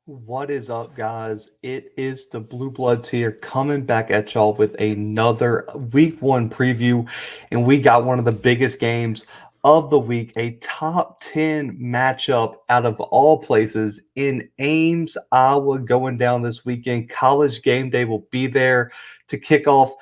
What is up, guys? It is the Bluebloods here coming back at y'all with another week one preview. And we got one of the biggest games of the week, a top 10 matchup out of all places in Ames, Iowa, going down this weekend. College game day will be there to kick off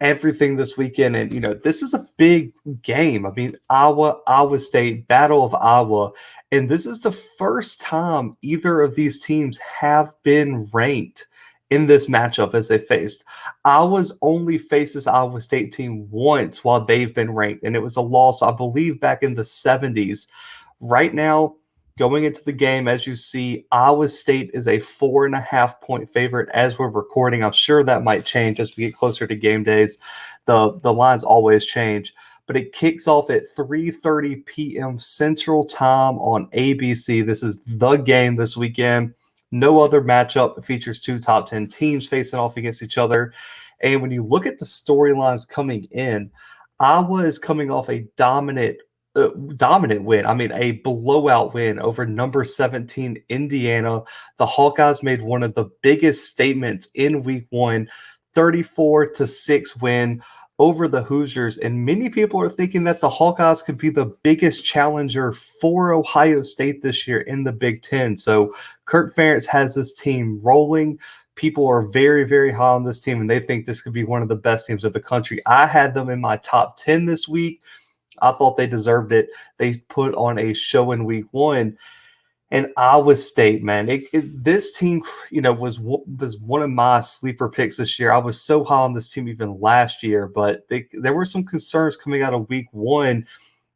everything this weekend. And, this is a big game. I mean, Iowa State, Battle of Iowa. And this is the first time either of these teams have been ranked in this matchup as they faced. Iowa's only faced this Iowa State team once while they've been ranked, and it was a loss, I believe, back in the 70s. Right now, going into the game, as you see, Iowa State is a 4.5 point favorite as we're recording. I'm sure that might change as we get closer to game days. The lines always change, but it kicks off at 3:30 p.m. Central Time on ABC. This is the game this weekend. No other matchup features two top 10 teams facing off against each other. And when you look at the storylines coming in, Iowa is coming off a dominant win. I mean, a blowout win over number 17 Indiana. The Hawkeyes made one of the biggest statements in week one, 34-6 win over the Hoosiers, and many people are thinking that the Hawkeyes could be the biggest challenger for Ohio State this year in the Big Ten. So Kirk Ferentz has this team rolling. People are very, very high on this team, and they think this could be one of the best teams of the country. I had them in my top 10 this week. I thought they deserved it. They put on a show in week one. And Iowa State, man, this team, was one of my sleeper picks this year. I was so high on this team even last year, but there were some concerns coming out of week one,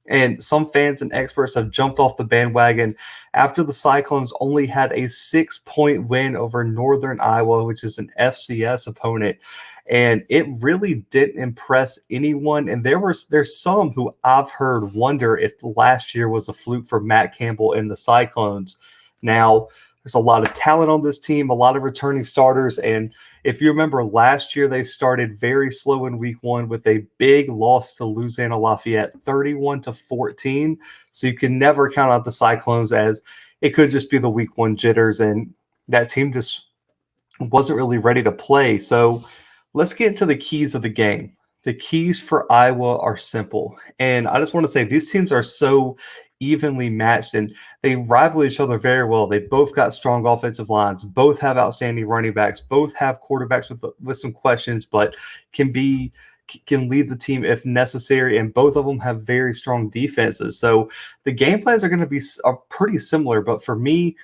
and some fans and experts have jumped off the bandwagon after the Cyclones only had a 6-point win over Northern Iowa, which is an FCS opponent. And it really didn't impress anyone. And there's some who I've heard wonder if last year was a fluke for Matt Campbell and the Cyclones. Now, there's a lot of talent on this team, a lot of returning starters. And if you remember last year, they started very slow in week one with a big loss to Louisiana Lafayette, 31-14. So you can never count out the Cyclones, as it could just be the week one jitters. And that team just wasn't really ready to play. So let's get into the keys of the game. The keys for Iowa are simple. And I just want to say these teams are so evenly matched and they rival each other very well. They both got strong offensive lines, both have outstanding running backs, both have quarterbacks with some questions, but can lead the team if necessary, and both of them have very strong defenses. So the game plans are going to are pretty similar, but for me,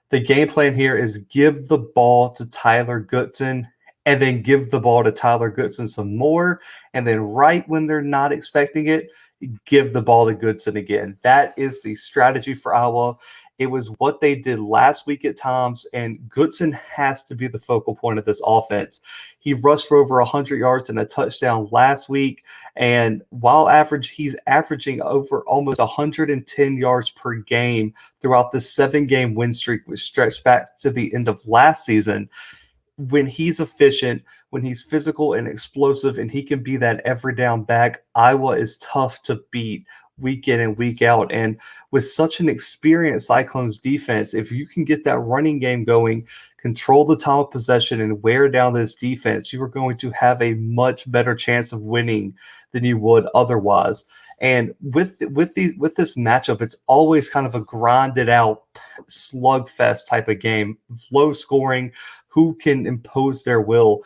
the game plan here is give the ball to Tyler Goodson and then give the ball to Tyler Goodson some more. And then right when they're not expecting it, give the ball to Goodson again. That is the strategy for Iowa. It was what they did last week at times, and Goodson has to be the focal point of this offense. He rushed for over 100 yards and a touchdown last week, and he's averaging over almost 110 yards per game throughout the 7-game win streak, which stretched back to the end of last season. When he's efficient, when he's physical and explosive, and he can be that every down back, Iowa is tough to beat week in and week out. And with such an experienced Cyclones defense, if you can get that running game going, control the time of possession, and wear down this defense, you are going to have a much better chance of winning than you would otherwise. And with this matchup, it's always kind of a grinded out slugfest type of game, low scoring, who can impose their will.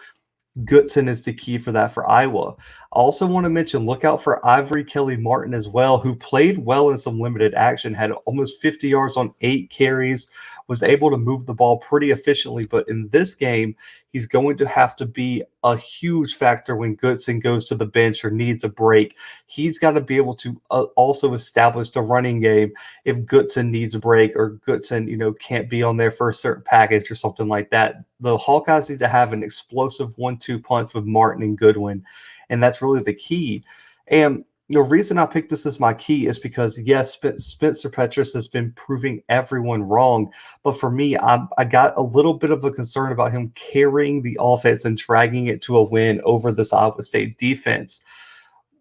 Goodson is the key for that for Iowa. I also want to mention, look out for Ivory Kelly Martin as well, who played well in some limited action, had almost 50 yards on 8 carries, was able to move the ball pretty efficiently. But in this game, he's going to have to be a huge factor when Goodson goes to the bench or needs a break. He's got to be able to also establish the running game if Goodson needs a break or Goodson, can't be on there for a certain package or something like that. The Hawkeyes need to have an explosive 1-2 punch with Martin and Goodwin, and that's really the key. And the reason I picked this as my key is because, yes, Spencer Petras has been proving everyone wrong. But for me, I got a little bit of a concern about him carrying the offense and dragging it to a win over this Iowa State defense.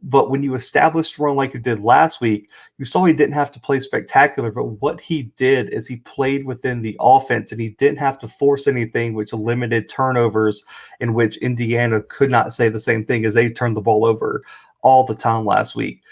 But when you established run like you did last week, you saw he didn't have to play spectacular. But what he did is he played within the offense and he didn't have to force anything, which limited turnovers, in which Indiana could not say the same thing as they turned the ball over all the time last week.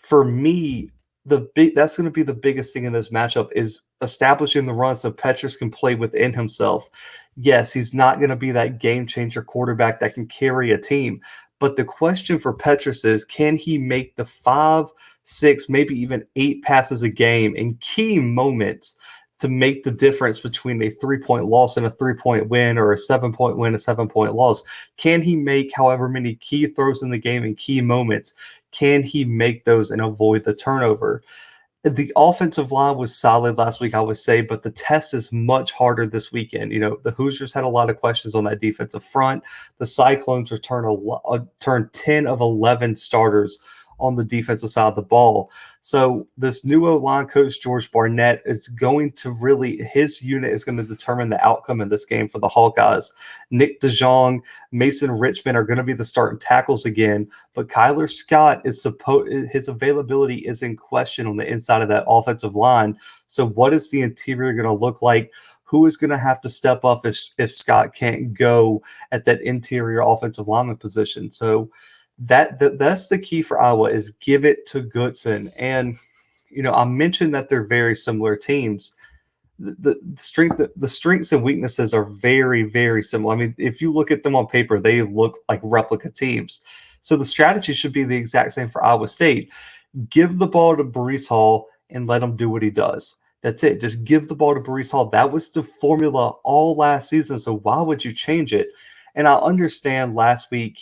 For me, that's going to be the biggest thing in this matchup is establishing the run so Petrus can play within himself. Yes, he's not going to be that game changer quarterback that can carry a team. But the question for Petrus is, can he make the 5, 6, maybe even 8 passes a game in key moments to make the difference between a 3-point loss and a 3-point win, or a 7-point win, a 7-point loss? Can he make however many key throws in the game in key moments? Can he make those and avoid the turnover? The offensive line was solid last week, I would say, but the test is much harder this weekend. The Hoosiers had a lot of questions on that defensive front. The Cyclones returned 10 of 11 starters on the defensive side of the ball. So this new O-line coach, George Barnett, is going to his unit is going to determine the outcome in this game for the Hawkeyes. Nick DeJong, Mason Richmond are going to be the starting tackles again, but Kyler Scott his availability is in question on the inside of that offensive line. So what is the interior going to look like? Who is going to have to step up if Scott can't go at that interior offensive lineman position? So that's the key for Iowa, is give it to Goodson. And I mentioned that they're very similar teams. The strengths and weaknesses are very, very similar. I mean, if you look at them on paper, they look like replica teams. So the strategy should be the exact same for Iowa State. Give the ball to Breece Hall and let him do what he does. That's it. Just give the ball to Breece Hall. That was the formula all last season. So why would you change it? And I understand last week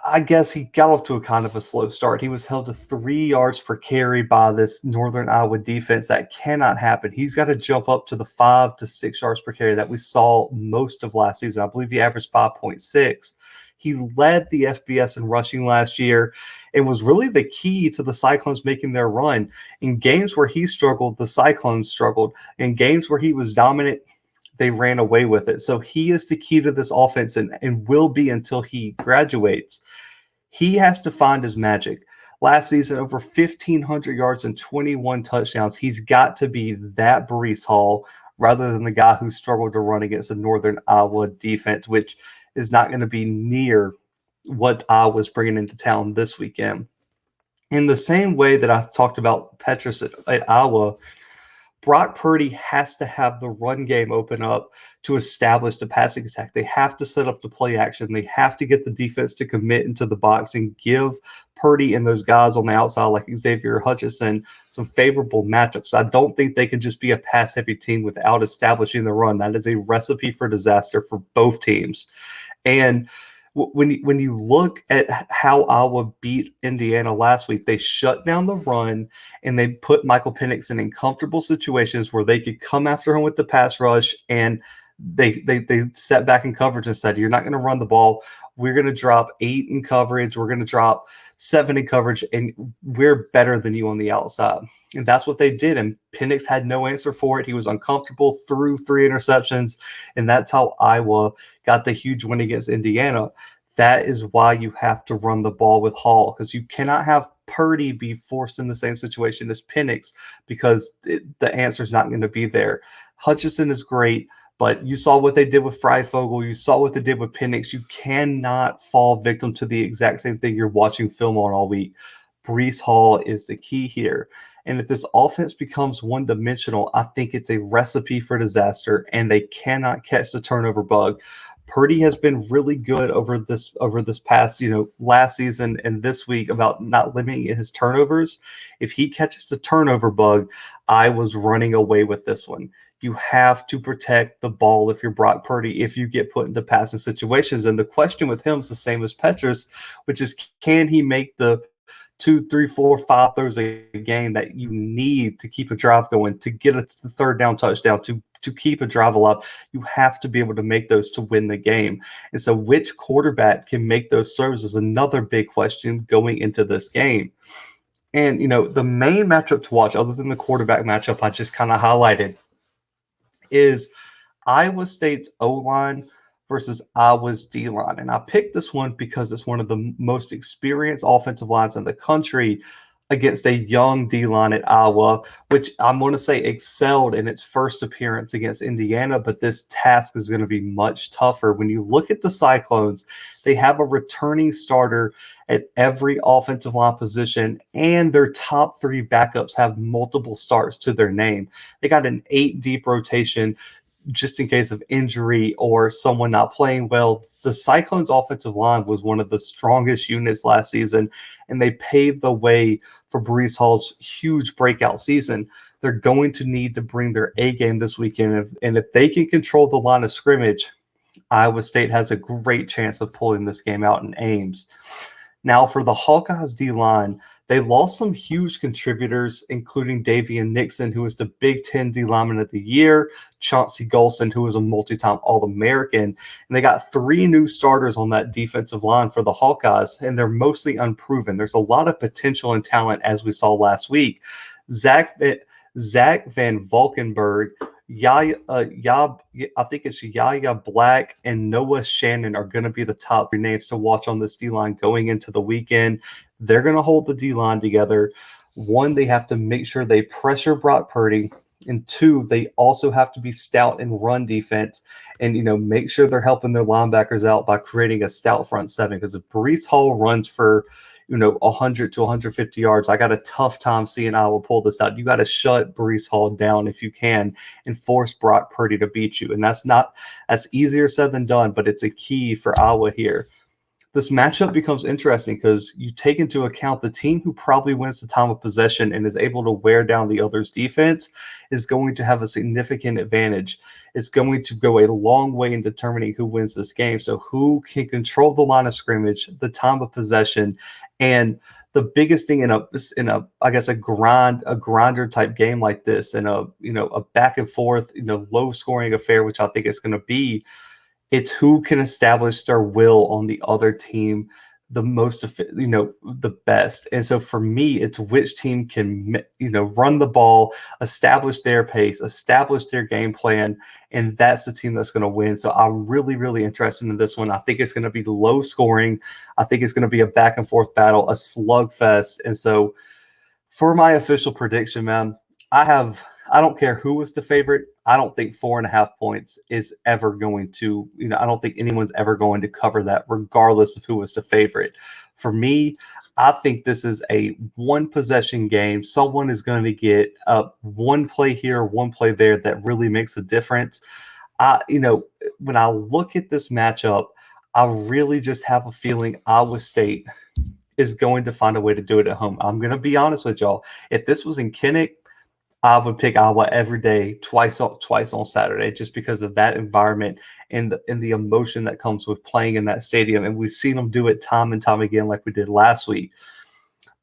I guess he got off to a kind of a slow start. He was held to 3 yards per carry by this Northern Iowa defense. That cannot happen. He's got to jump up to the 5 to 6 yards per carry that we saw most of last season. I believe he averaged 5.6. He led the FBS in rushing last year and was really the key to the Cyclones making their run. In games where he struggled, the Cyclones struggled. In games where he was dominant, they ran away with it. So he is the key to this offense and will be until he graduates. He has to find his magic. Last season, over 1,500 yards and 21 touchdowns. He's got to be that Breece Hall rather than the guy who struggled to run against a Northern Iowa defense, which is not going to be near what Iowa's bringing into town this weekend. In the same way that I talked about Petrus at Iowa, Brock Purdy has to have the run game open up to establish the passing attack. They have to set up the play action. They have to get the defense to commit into the box and give Purdy and those guys on the outside like Xavier Hutchinson some favorable matchups. I don't think they can just be a pass-heavy team without establishing the run. That is a recipe for disaster for both teams. And when you look at how Iowa beat Indiana last week, they shut down the run and they put Michael Penix in comfortable situations where they could come after him with the pass rush, and they set back in coverage and said, you're not going to run the ball. We're going to drop 8 in coverage. We're going to drop 7 in coverage, and we're better than you on the outside. And that's what they did. And Penix had no answer for it. He was uncomfortable, threw 3 interceptions, and that's how Iowa got the huge win against Indiana. That is why you have to run the ball with Hall, because you cannot have Purdy be forced in the same situation as Penix, because the answer is not going to be there. Hutchinson is great, but you saw what they did with Freifogel. You saw what they did with Penix. You cannot fall victim to the exact same thing you're watching film on all week. Breece Hall is the key here. And if this offense becomes one-dimensional, I think it's a recipe for disaster, and they cannot catch the turnover bug. Purdy has been really good over this past, last season and this week about not limiting his turnovers. If he catches the turnover bug, I was running away with this one. You have to protect the ball if you're Brock Purdy, if you get put into passing situations. And the question with him is the same as Petrus, which is, can he make the 2, 3, 4, 5 throws a game that you need to keep a drive going, to get the third down touchdown, to keep a drive alive? You have to be able to make those to win the game. And so which quarterback can make those throws is another big question going into this game. And, the main matchup to watch, other than the quarterback matchup I just kind of highlighted, is Iowa State's O-line versus Iowa's D line. And I picked this one because it's one of the most experienced offensive lines in the country against a young D line at Iowa, which I'm going to say excelled in its first appearance against Indiana. But this task is going to be much tougher. When you look at the Cyclones, they have a returning starter at every offensive line position, and their top three backups have multiple starts to their name. They got an 8 deep rotation just in case of injury or someone not playing well. The Cyclones' offensive line was one of the strongest units last season, and they paved the way for Breece Hall's huge breakout season. They're going to need to bring their A game this weekend, and if they can control the line of scrimmage, Iowa State has a great chance of pulling this game out in Ames. Now, for the Hawkeyes D-line, they lost some huge contributors, including Davian Nixon, who was the Big Ten D lineman of the year, Chauncey Golson, who was a multi-time All-American, and they got 3 new starters on that defensive line for the Hawkeyes, and they're mostly unproven. There's a lot of potential and talent, as we saw last week. Zach Van Valkenburg, I think it's Yaya Black and Noah Shannon are going to be the top 3 names to watch on this D-line going into the weekend. They're going to hold the D-line together. 1, they have to make sure they pressure Brock Purdy. And 2, they also have to be stout in run defense and, make sure they're helping their linebackers out by creating a stout front 7. Because if Breece Hall runs for 100 to 150 yards, I got a tough time seeing Iowa pull this out. You got to shut Breece Hall down if you can and force Brock Purdy to beat you. And that's easier said than done, but it's a key for Iowa here. This matchup becomes interesting because you take into account the team who probably wins the time of possession and is able to wear down the other's defense is going to have a significant advantage. It's going to go a long way in determining who wins this game. So who can control the line of scrimmage, the time of possession, and the biggest thing in a I guess a grinder type game like this, and a back and forth, low scoring affair, which I think it's going to be. It's who can establish their will on the other team the most, the best. And so for me, it's which team can, run the ball, establish their pace, establish their game plan, and that's the team that's going to win. So I'm really, really interested in this one. I think it's going to be low scoring. I think it's going to be a back and forth battle, a slugfest. And so for my official prediction, man, I don't care who was the favorite. I don't think 4.5 points is ever going to, I don't think anyone's ever going to cover that regardless of who was the favorite. For me, I think this is a 1 possession game. Someone is going to get one play here, one play there that really makes a difference. When I look at this matchup, I really just have a feeling Iowa State is going to find a way to do it at home. I'm going to be honest with y'all. If this was in Kinnick, I would pick Iowa every day, twice on Saturday, just because of that environment and the emotion that comes with playing in that stadium. And we've seen them do it time and time again, like we did last week.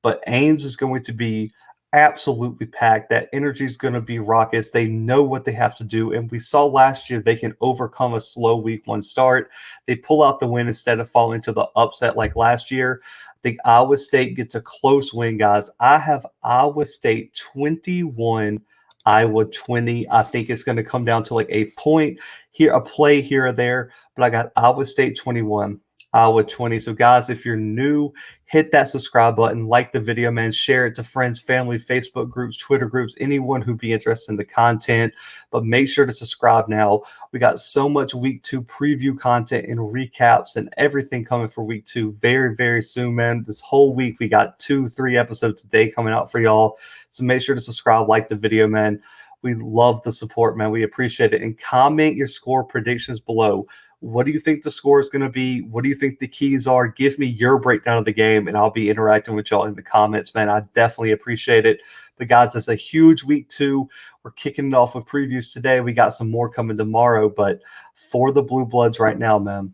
But Ames is going to be absolutely packed. That energy is going to be raucous. They know what they have to do. And we saw last year they can overcome a slow week 1 start. They pull out the win instead of falling to the upset like last year. I think Iowa State gets a close win, guys. I have Iowa State 21, Iowa 20. I think it's going to come down to like a point here, a play here or there. But I got Iowa State 21, Iowa 20. So, guys, if you're new, hit that subscribe button, like the video, man, share it to friends, family, Facebook groups, Twitter groups, anyone who'd be interested in the content. But make sure to subscribe now. We got so much week 2 preview content and recaps and everything coming for week 2 very, very soon, man. This whole week, we got 2-3 episodes a day coming out for y'all. So make sure to subscribe, like the video, man. We love the support, man. We appreciate it. And comment your score predictions below. What do you think the score is going to be? What do you think the keys are? Give me your breakdown of the game, and I'll be interacting with y'all in the comments, man. I definitely appreciate it. But, guys, it's a huge week 2. We're kicking it off with previews today. We got some more coming tomorrow. But for the Blue Bloods right now, man,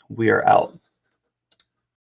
we are out.